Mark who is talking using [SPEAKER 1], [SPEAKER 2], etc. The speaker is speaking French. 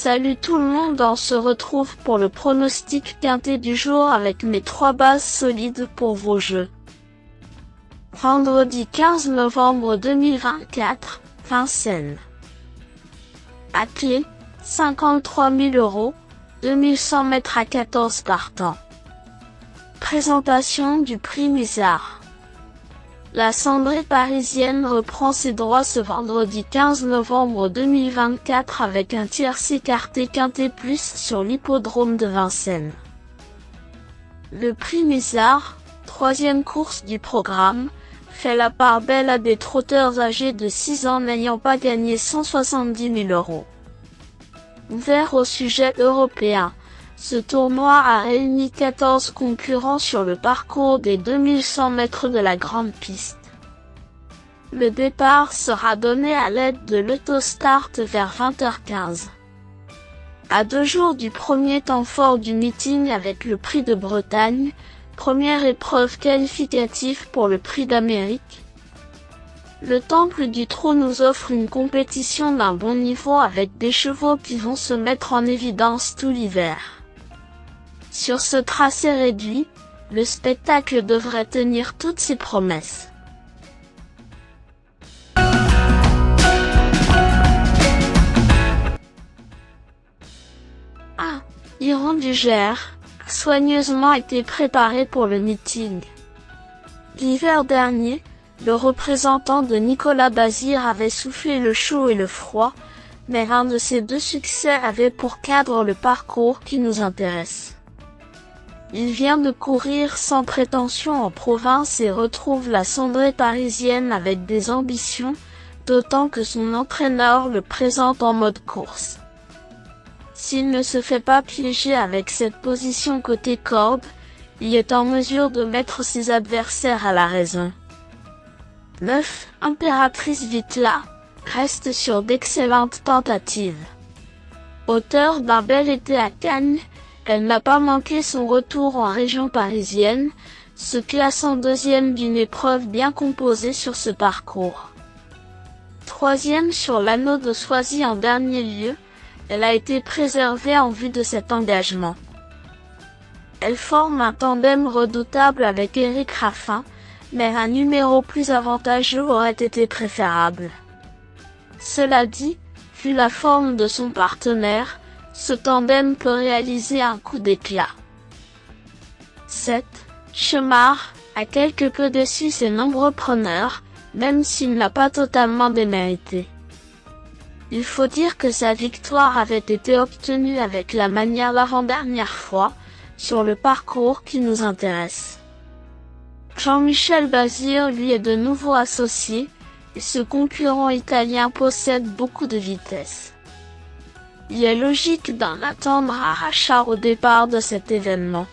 [SPEAKER 1] Salut tout le monde, on se retrouve pour le pronostic quintet du jour avec mes 3 bases solides pour vos jeux. Vendredi 15 novembre 2024, Vincennes. À clé, 53 000 €, 2100 mètres à 14 partants. Présentation du prix Misard. La cendrée parisienne reprend ses droits ce vendredi 15 novembre 2024 avec un tiercé écarté quintet plus sur l'hippodrome de Vincennes. Le prix Misard, 3e course du programme, fait la part belle à des trotteurs âgés de 6 ans n'ayant pas gagné 170 000 €. Ouvert au sujet européen, ce tournoi a réuni 14 concurrents sur le parcours des 2100 mètres de la grande piste. Le départ sera donné à l'aide de l'autostart vers 20h15. À 2 jours du premier temps fort du meeting avec le Prix de Bretagne, première épreuve qualificative pour le Prix d'Amérique, le Temple du Trot nous offre une compétition d'un bon niveau avec des chevaux qui vont se mettre en évidence tout l'hiver. Sur ce tracé réduit, le spectacle devrait tenir toutes ses promesses. Iron du Gers a soigneusement été préparé pour le meeting. L'hiver dernier, le représentant de Nicolas Bazir avait soufflé le chaud et le froid, mais un de ces 2 succès avait pour cadre le parcours qui nous intéresse. Il vient de courir sans prétention en province et retrouve la cendrée parisienne avec des ambitions, d'autant que son entraîneur le présente en mode course. S'il ne se fait pas piéger avec cette position côté corde, il est en mesure de mettre ses adversaires à la raison. 9. Impératrice Vitla reste sur d'excellentes tentatives. Auteur d'un bel été à Cannes, elle n'a pas manqué son retour en région parisienne, se classant 2e d'une épreuve bien composée sur ce parcours. 3e sur l'anneau de Soisy en dernier lieu, elle a été préservée en vue de cet engagement. Elle forme un tandem redoutable avec Éric Raffin, mais un numéro plus avantageux aurait été préférable. Cela dit, vu la forme de son partenaire, ce tandem peut réaliser un coup d'éclat. 7. Chemard a quelque peu déçu ses nombreux preneurs, même s'il n'a pas totalement démérité. Il faut dire que sa victoire avait été obtenue avec la manière l'avant-dernière fois, sur le parcours qui nous intéresse. Jean-Michel Bazir lui est de nouveau associé, et ce concurrent italien possède beaucoup de vitesse. Il est logique d'en attendre à Rachard au départ de cet événement.